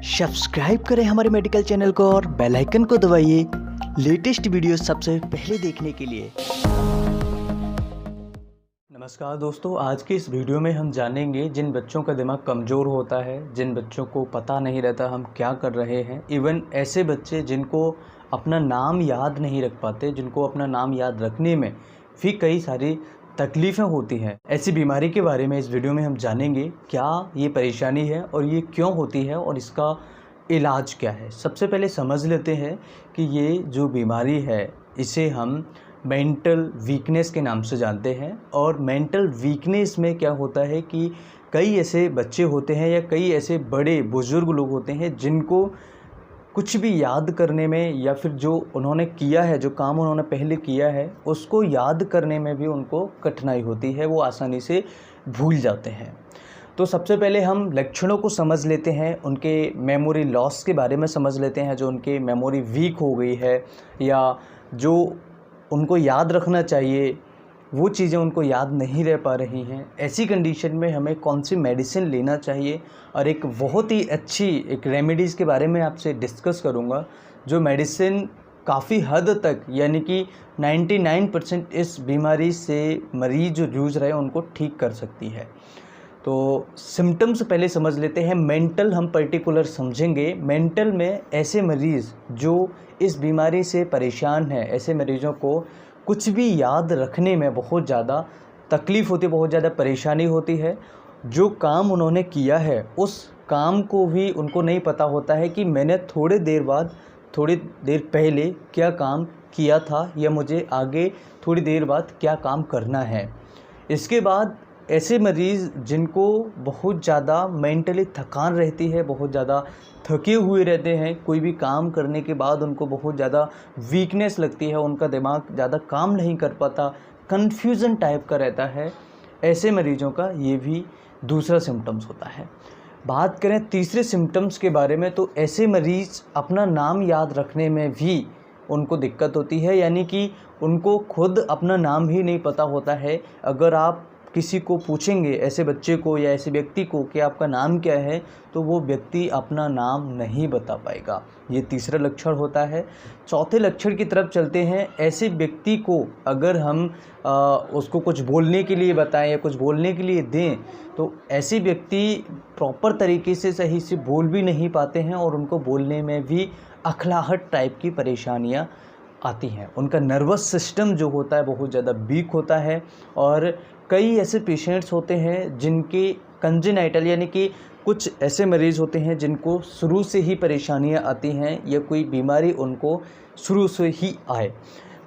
Subscribe करें हमारे medical channel को और बेल आइकन को दबाइए लेटेस्ट वीडियो सबसे पहले देखने के लिए। नमस्कार दोस्तों, आज की इस वीडियो में हम जानेंगे जिन बच्चों का दिमाग कमज़ोर होता है, जिन बच्चों को पता नहीं रहता हम क्या कर रहे हैं, इवन ऐसे बच्चे जिनको अपना नाम याद नहीं रख पाते, जिनको अपना नाम याद रखने में भी कई सारी तकलीफ़ें होती हैं, ऐसी बीमारी के बारे में इस वीडियो में हम जानेंगे। क्या ये परेशानी है और ये क्यों होती है और इसका इलाज क्या है। सबसे पहले समझ लेते हैं कि ये जो बीमारी है इसे हम मेंटल वीकनेस के नाम से जानते हैं। और मेंटल वीकनेस में क्या होता है कि कई ऐसे बच्चे होते हैं या कई ऐसे बड़े बुज़ुर्ग लोग होते हैं जिनको कुछ भी याद करने में या फिर जो उन्होंने किया है, जो काम उन्होंने पहले किया है, उसको याद करने में भी उनको कठिनाई होती है, वो आसानी से भूल जाते हैं। तो सबसे पहले हम लक्षणों को समझ लेते हैं, उनके मेमोरी लॉस के बारे में समझ लेते हैं। जो उनकी मेमोरी वीक हो गई है या जो उनको याद रखना चाहिए वो चीज़ें उनको याद नहीं रह पा रही हैं, ऐसी कंडीशन में हमें कौन सी मेडिसिन लेना चाहिए। और एक बहुत ही अच्छी एक रेमेडीज़ के बारे में आपसे डिस्कस करूँगा, जो मेडिसिन काफ़ी हद तक यानी कि 99% इस बीमारी से मरीज़ जो जूझ रहे हैं उनको ठीक कर सकती है। तो सिम्टम्स पहले समझ लेते हैं। मेंटल हम पर्टिकुलर समझेंगे। मेंटल में ऐसे मरीज़ जो इस बीमारी से परेशान हैं, ऐसे मरीज़ों को कुछ भी याद रखने में बहुत ज़्यादा तकलीफ़ होती है, बहुत ज़्यादा परेशानी होती है। जो काम उन्होंने किया है उस काम को भी उनको नहीं पता होता है कि मैंने थोड़ी देर पहले क्या काम किया था या मुझे आगे थोड़ी देर बाद क्या काम करना है। इसके बाद ऐसे मरीज़ जिनको बहुत ज़्यादा मेंटली थकान रहती है, बहुत ज़्यादा थके हुए रहते हैं, कोई भी काम करने के बाद उनको बहुत ज़्यादा वीकनेस लगती है, उनका दिमाग ज़्यादा काम नहीं कर पाता, कन्फ्यूज़न टाइप का रहता है, ऐसे मरीज़ों का ये भी दूसरा सिम्टम्स होता है। बात करें तीसरे सिम्टम्स के बारे में, तो ऐसे मरीज़ अपना नाम याद रखने में भी उनको दिक्कत होती है, यानी कि उनको खुद अपना नाम ही नहीं पता होता है। अगर आप किसी को पूछेंगे, ऐसे बच्चे को या ऐसे व्यक्ति को कि आपका नाम क्या है, तो वो व्यक्ति अपना नाम नहीं बता पाएगा। ये तीसरा लक्षण होता है। चौथे लक्षण की तरफ चलते हैं। ऐसे व्यक्ति को अगर हम उसको कुछ बोलने के लिए बताएं या कुछ बोलने के लिए दें, तो ऐसे व्यक्ति प्रॉपर तरीके से सही से बोल भी नहीं पाते हैं और उनको बोलने में भी अखलाहट टाइप की परेशानियाँ आती हैं। उनका नर्वस सिस्टम जो होता है बहुत ज़्यादा वीक होता है। और कई ऐसे पेशेंट्स होते हैं जिनके कंजेनाइटल यानी कि कुछ ऐसे मरीज़ होते हैं जिनको शुरू से ही परेशानियां आती हैं या कोई बीमारी उनको शुरू से ही आए।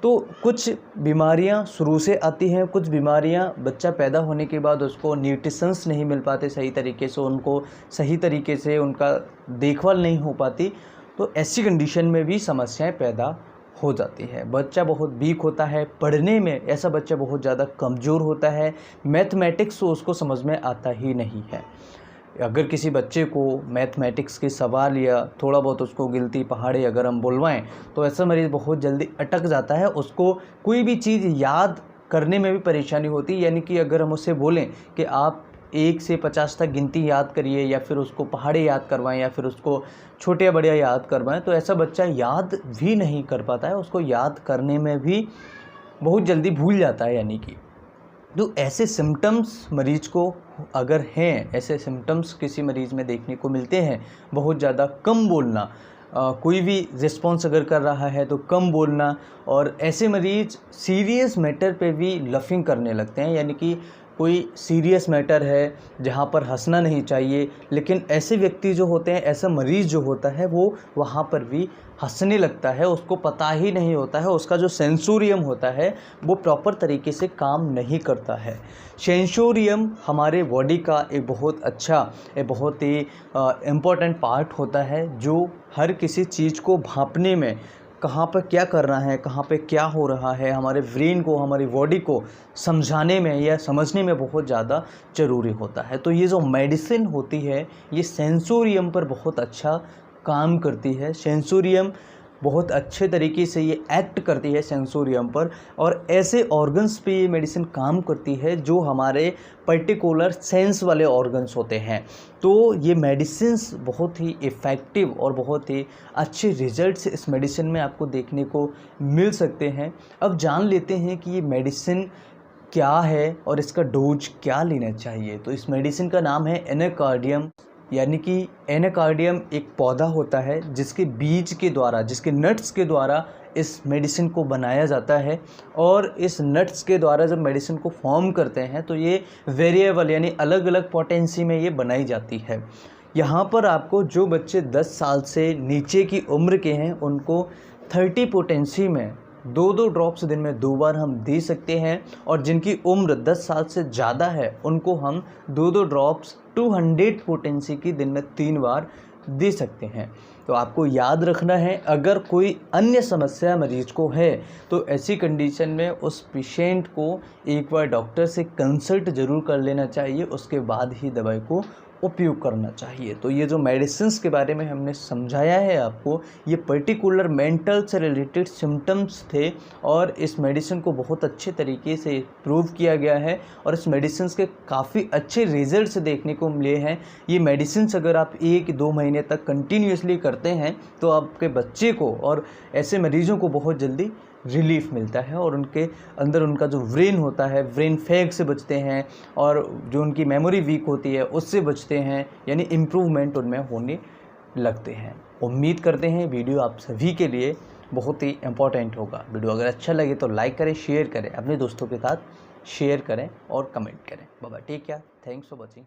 तो कुछ बीमारियां शुरू से आती हैं, कुछ बीमारियां बच्चा पैदा होने के बाद उसको न्यूट्रिशंस नहीं मिल पाते सही तरीके से, उनको सही तरीके से उनका देखभाल नहीं हो पाती, तो ऐसी कंडीशन में भी समस्याएं पैदा हो जाती है। बच्चा बहुत वीक होता है पढ़ने में, ऐसा बच्चा बहुत ज़्यादा कमज़ोर होता है, मैथमेटिक्स तो उसको समझ में आता ही नहीं है। अगर किसी बच्चे को मैथमेटिक्स के सवाल या थोड़ा बहुत उसको गिनती पहाड़े अगर हम बुलवाएं, तो ऐसा मरीज़ बहुत जल्दी अटक जाता है, उसको कोई भी चीज़ याद करने में भी परेशानी होती है। यानी कि अगर हम उससे बोलें कि आप 1 से 50 तक गिनती याद करिए या फिर उसको पहाड़े याद करवाएं या फिर उसको छोटे या बड़े याद करवाएं, तो ऐसा बच्चा याद भी नहीं कर पाता है, उसको याद करने में भी बहुत जल्दी भूल जाता है। यानी कि तो ऐसे सिम्टम्स मरीज़ को अगर हैं, ऐसे सिम्टम्स किसी मरीज़ में देखने को मिलते हैं, बहुत ज़्यादा कम बोलना, कोई भी रिस्पॉन्स अगर कर रहा है तो कम बोलना, और ऐसे मरीज़ सीरियस मैटर पे भी लफिंग करने लगते हैं। यानी कि कोई सीरियस मैटर है जहाँ पर हंसना नहीं चाहिए, लेकिन ऐसे व्यक्ति जो होते हैं, ऐसा मरीज़ जो होता है वो वहाँ पर भी हंसने लगता है, उसको पता ही नहीं होता है, उसका जो सेंसोरियम होता है वो प्रॉपर तरीके से काम नहीं करता है। सेंसोरियम हमारे बॉडी का एक बहुत अच्छा, एक बहुत ही इम्पोर्टेंट पार्ट होता है, जो हर किसी चीज़ को भांपने में, कहाँ पर क्या करना है, कहाँ पे क्या हो रहा है, हमारे ब्रेन को, हमारी बॉडी को समझाने में या समझने में बहुत ज़्यादा ज़रूरी होता है। तो ये जो मेडिसिन होती है ये सेंसोरियम पर बहुत अच्छा काम करती है। सेंसोरियम बहुत अच्छे तरीके से ये एक्ट करती है सेंसोरियम पर, और ऐसे ऑर्गन्स पे ये मेडिसिन काम करती है जो हमारे पर्टिकुलर सेंस वाले ऑर्गन्स होते हैं। तो ये मेडिसिन्स बहुत ही इफ़ेक्टिव और बहुत ही अच्छे रिजल्ट्स इस मेडिसिन में आपको देखने को मिल सकते हैं। अब जान लेते हैं कि ये मेडिसिन क्या है और इसका डोज क्या लेना चाहिए। तो इस मेडिसिन का नाम है एनाकार्डियम, यानी कि एनाकार्डियम एक पौधा होता है जिसके बीज के द्वारा, जिसके नट्स के द्वारा इस मेडिसिन को बनाया जाता है। और इस नट्स के द्वारा जब मेडिसिन को फॉर्म करते हैं तो ये वेरिएबल यानी अलग अलग पोटेंसी में ये बनाई जाती है। यहाँ पर आपको जो बच्चे 10 साल से नीचे की उम्र के हैं उनको 30 पोटेंसी में 2-2 ड्रॉप्स दिन में 2 बार हम दे सकते हैं, और जिनकी उम्र 10 साल से ज़्यादा है उनको हम 2-2 ड्रॉप्स 200 पोटेंसी की दिन में 3 बार दे सकते हैं। तो आपको याद रखना है, अगर कोई अन्य समस्या मरीज को है तो ऐसी कंडीशन में उस पेशेंट को एक बार डॉक्टर से कंसल्ट ज़रूर कर लेना चाहिए, उसके बाद ही दवाई को उपयोग करना चाहिए। तो ये जो मेडिसिन्स के बारे में हमने समझाया है आपको, ये पर्टिकुलर मेंटल से रिलेटेड सिम्टम्स थे, और इस मेडिसिन को बहुत अच्छे तरीके से प्रूव किया गया है और इस मेडिसिन्स के काफ़ी अच्छे रिजल्ट्स देखने को मिले हैं। ये मेडिसिन्स अगर आप 1-2 महीने तक कंटिन्यूसली करते हैं तो आपके बच्चे को और ऐसे मरीजों को बहुत जल्दी रिलीफ मिलता है, और उनके अंदर उनका जो ब्रेन होता है, ब्रेन फैग से बचते हैं, और जो उनकी मेमोरी वीक होती है उससे बचते हैं, यानी इम्प्रूवमेंट उनमें होने लगते हैं। उम्मीद करते हैं वीडियो आप सभी के लिए बहुत ही इम्पोर्टेंट होगा। वीडियो अगर अच्छा लगे तो लाइक करें, शेयर करें, अपने दोस्तों के साथ शेयर करें और कमेंट करें। Bye bye, take care, thanks for watching.